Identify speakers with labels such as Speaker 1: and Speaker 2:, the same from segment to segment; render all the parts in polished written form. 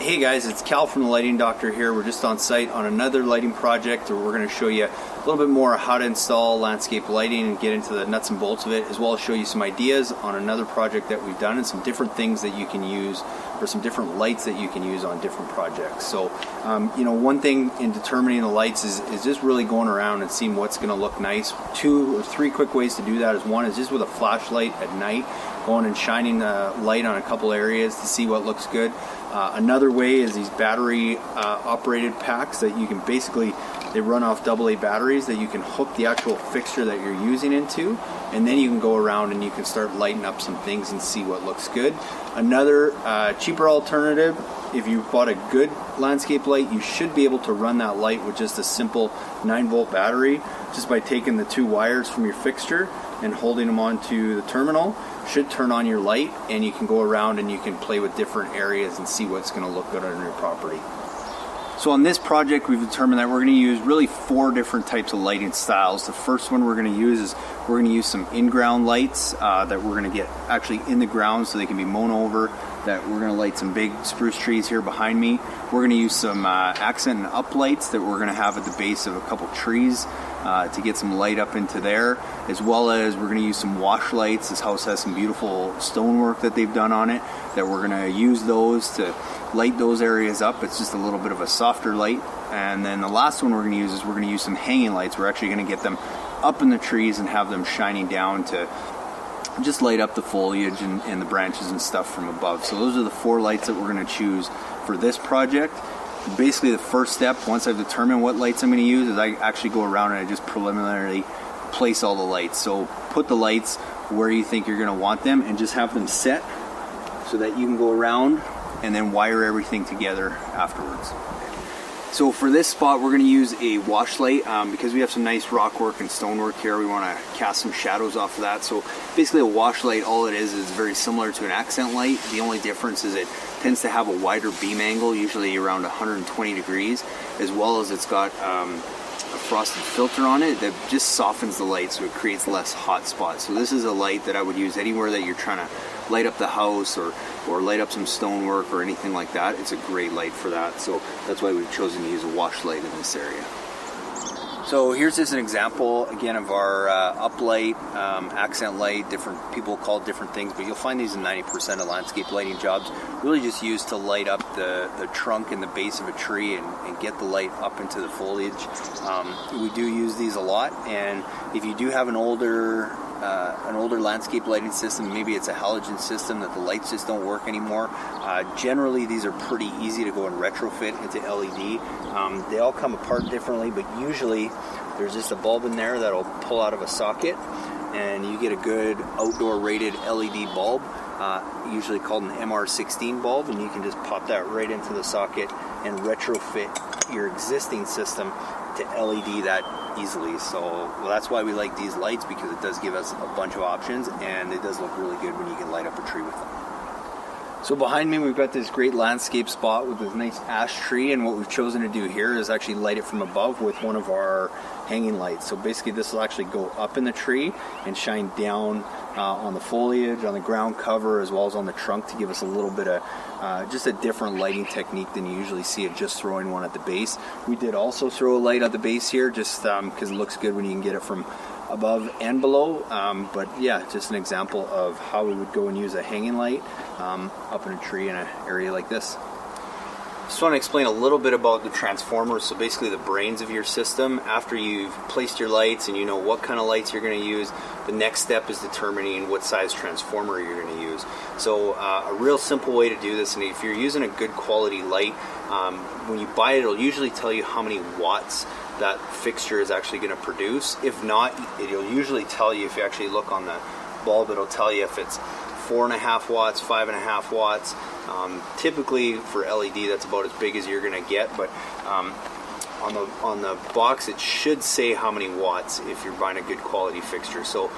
Speaker 1: Hey guys, it's Cal from the Lighting Doctor here. We're just on site on another lighting project where we're going to show you a little bit more how to install landscape lighting and get into the nuts and bolts of it, as well as show you some ideas on another project that we've done and some different things that you can use, or some different lights that you can use on different projects. So, one thing in determining the lights is just really going around and seeing what's going to look nice. 2 or 3 quick ways to do that is, one is just with a flashlight at night, going and shining the light on a couple areas to see what looks good. Another way is these battery operated packs that you can they run off AA batteries that you can hook the actual fixture that you're using into, and then you can go around and you can start lighting up some things and see what looks good. Another cheaper alternative, if you bought a good landscape light, you should be able to run that light with just a simple 9-volt battery, just by taking the 2 wires from your fixture and holding them onto the terminal. Should turn on your light, and you can go around and you can play with different areas and see what's going to look good on your property. So on this project, we've determined that we're going to use really 4 different types of lighting styles. The first one we're going to use is we're going to use some in-ground lights that we're going to get actually in the ground so they can be mown over. That we're going to light some big spruce trees here behind me. We're going to use some accent and up lights that we're going to have at the base of a couple trees to get some light up into there, as well as we're going to use some wash lights. This house has some beautiful stonework that they've done on it, that we're going to use those to light those areas up. It's just a little bit of a softer light. And then the last one we're going to use is we're going to use some hanging lights. We're actually going to get them up in the trees and have them shining down to just light up the foliage and the branches and stuff from above. So those are the 4 lights that we're going to choose for this project. Basically, the first step, once I've determined what lights I'm going to use, is I actually go around and I just preliminarily place all the lights. So put the lights where you think you're going to want them and just have them set so that you can go around and then wire everything together afterwards. So for this spot, we're going to use a wash light because we have some nice rock work and stonework here. We want to cast some shadows off of that. So basically a wash light, all it is very similar to an accent light. The only difference is it tends to have a wider beam angle, usually around 120 degrees, as well as it's got a frosted filter on it that just softens the light so it creates less hot spots. So this is a light that I would use anywhere that you're trying to light up the house or light up some stonework or anything like that. It's a great light for that. So that's why we've chosen to use a wash light in this area. So here's just an example again of our uplight, accent light. Different people call it different things, but you'll find these in 90% of landscape lighting jobs. Really just used to light up the trunk and the base of a tree and get the light up into the foliage. We do use these a lot, and if you do have an older landscape lighting system, maybe it's a halogen system that the lights just don't work anymore. Generally, these are pretty easy to go and retrofit into LED. They all come apart differently, but usually there's just a bulb in there that'll pull out of a socket, and you get a good outdoor rated LED bulb, usually called an MR16 bulb, and you can just pop that right into the socket and retrofit your existing system to LED that easily. So that's why we like these lights, because it does give us a bunch of options, and it does look really good when you can light up a tree with them. So behind me we've got this great landscape spot with this nice ash tree, and what we've chosen to do here is actually light it from above with one of our hanging lights. So basically this will actually go up in the tree and shine down on the foliage, on the ground cover, as well as on the trunk, to give us a little bit of just a different lighting technique than you usually see it just throwing one at the base. We did also throw a light at the base here just because it looks good when you can get it from above and below, but yeah, just an example of how we would go and use a hanging light up in a tree in an area like this. Just want to explain a little bit about the transformer. So basically the brains of your system. After you've placed your lights and you know what kind of lights you're going to use, the next step is determining what size transformer you're going to use. So a real simple way to do this, and if you're using a good quality light, when you buy it, it'll usually tell you how many watts that fixture is actually going to produce. If not, it'll usually tell you, if you actually look on the bulb, it'll tell you if it's 4.5 watts, 5.5 watts. Typically for LED, that's about as big as you're going to get, but on the box it should say how many watts if you're buying a good quality fixture. So,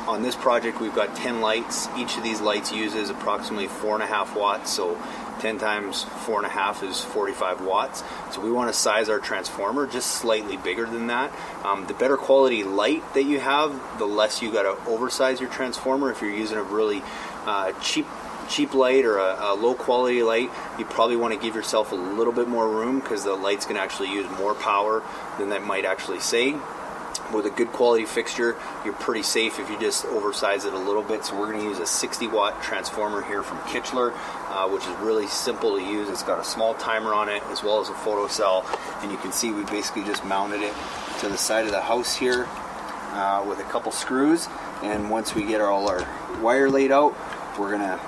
Speaker 1: on this project we've got 10 lights. Each of these lights uses approximately 4.5 watts, so 10 times 4.5 is 45 watts. So we want to size our transformer just slightly bigger than that. The better quality light that you have, the less you got to oversize your transformer. If you're using a really cheap cheap light or a low quality light, you probably want to give yourself a little bit more room because the light's going to actually use more power than that might actually say. With a good quality fixture, you're pretty safe if you just oversize it a little bit. So we're going to use a 60-watt transformer here from Kichler, which is really simple to use. It's got a small timer on it as well as a photocell, and you can see we basically just mounted it to the side of the house here with a couple screws. And once we get all our wire laid out, we're going to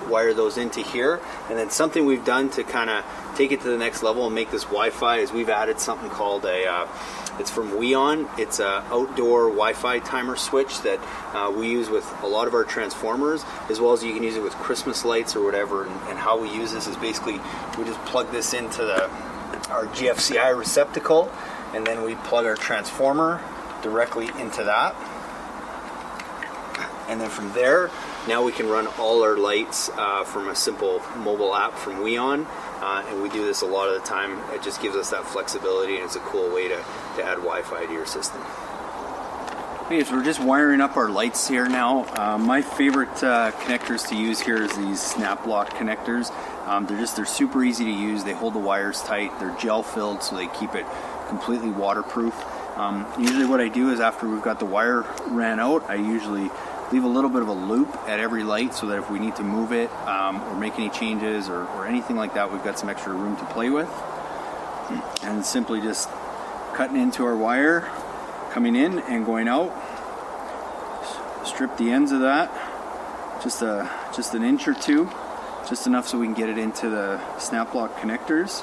Speaker 1: wire those into here. And then something we've done to kind of take it to the next level and make this Wi-Fi is we've added something called it's from Weon. It's an outdoor Wi-Fi timer switch that we use with a lot of our transformers, as well as you can use it with Christmas lights or whatever. And how we use this is basically we just plug this into our GFCI receptacle, and then we plug our transformer directly into that. And then from there, now we can run all our lights from a simple mobile app from Weon. And we do this a lot of the time. It just gives us that flexibility, and it's a cool way to add Wi-Fi to your system. Okay, so we're just wiring up our lights here now. My favorite connectors to use here is these snap lock connectors. They're super easy to use. They hold the wires tight. They're gel filled, so they keep it completely waterproof. Usually what I do is after we've got the wire ran out, I usually leave a little bit of a loop at every light so that if we need to move it or make any changes or anything like that, we've got some extra room to play with. And simply just cutting into our wire, coming in and going out. Strip the ends of that, just an inch or two, just enough so we can get it into the snap lock connectors.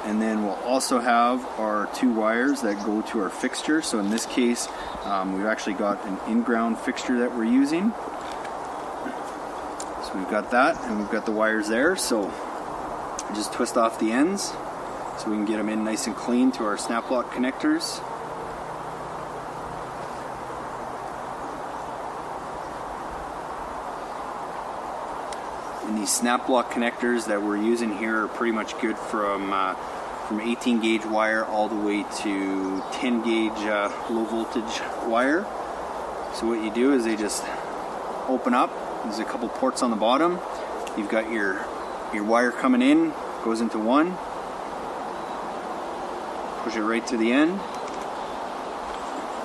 Speaker 1: And then we'll also have our two wires that go to our fixture. So in this case, we've actually got an in-ground fixture that we're using. So we've got that, and we've got the wires there. So just twist off the ends so we can get them in nice and clean to our snap lock connectors. And these snap lock connectors that we're using here are pretty much good from 18 gauge wire all the way to 10 gauge low voltage wire. So what you do is they just open up. There's a couple ports on the bottom. You've got your wire coming in, goes into one. Push it right to the end.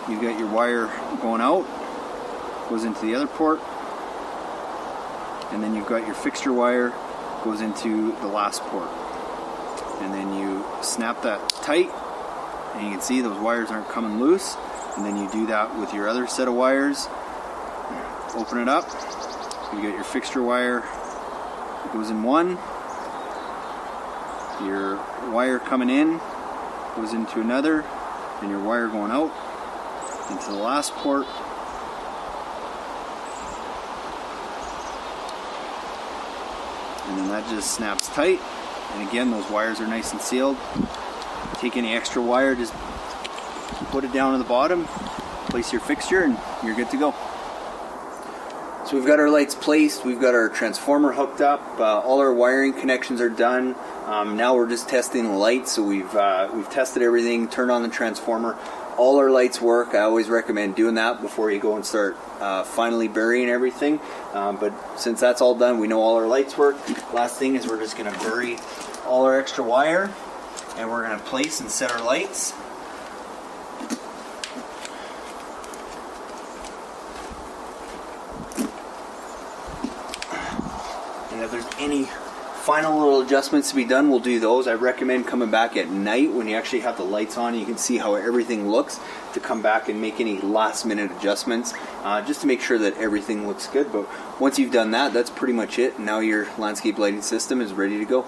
Speaker 1: You've got your wire going out, goes into the other port. And then you've got your fixture wire, goes into the last port. And then you snap that tight, and you can see those wires aren't coming loose. And then you do that with your other set of wires. Open it up. You got your fixture wire, it goes in one. Your wire coming in goes into another, and your wire going out into the last port. And then that just snaps tight. And again, those wires are nice and sealed. Take any extra wire, just put it down to the bottom, place your fixture, and you're good to go. So we've got our lights placed, we've got our transformer hooked up, all our wiring connections are done. Now we're just testing the lights, so we've tested everything, turned on the transformer. All our lights work. I always recommend doing that before you go and start finally burying everything. But since that's all done, we know all our lights work. Last thing is we're just going to bury all our extra wire, and we're going to place and set our lights. And if there's any final little adjustments to be done, we'll do those. I recommend coming back at night when you actually have the lights on. You can see how everything looks, to come back and make any last minute adjustments just to make sure that everything looks good. But once you've done that, that's pretty much it. Now your landscape lighting system is ready to go.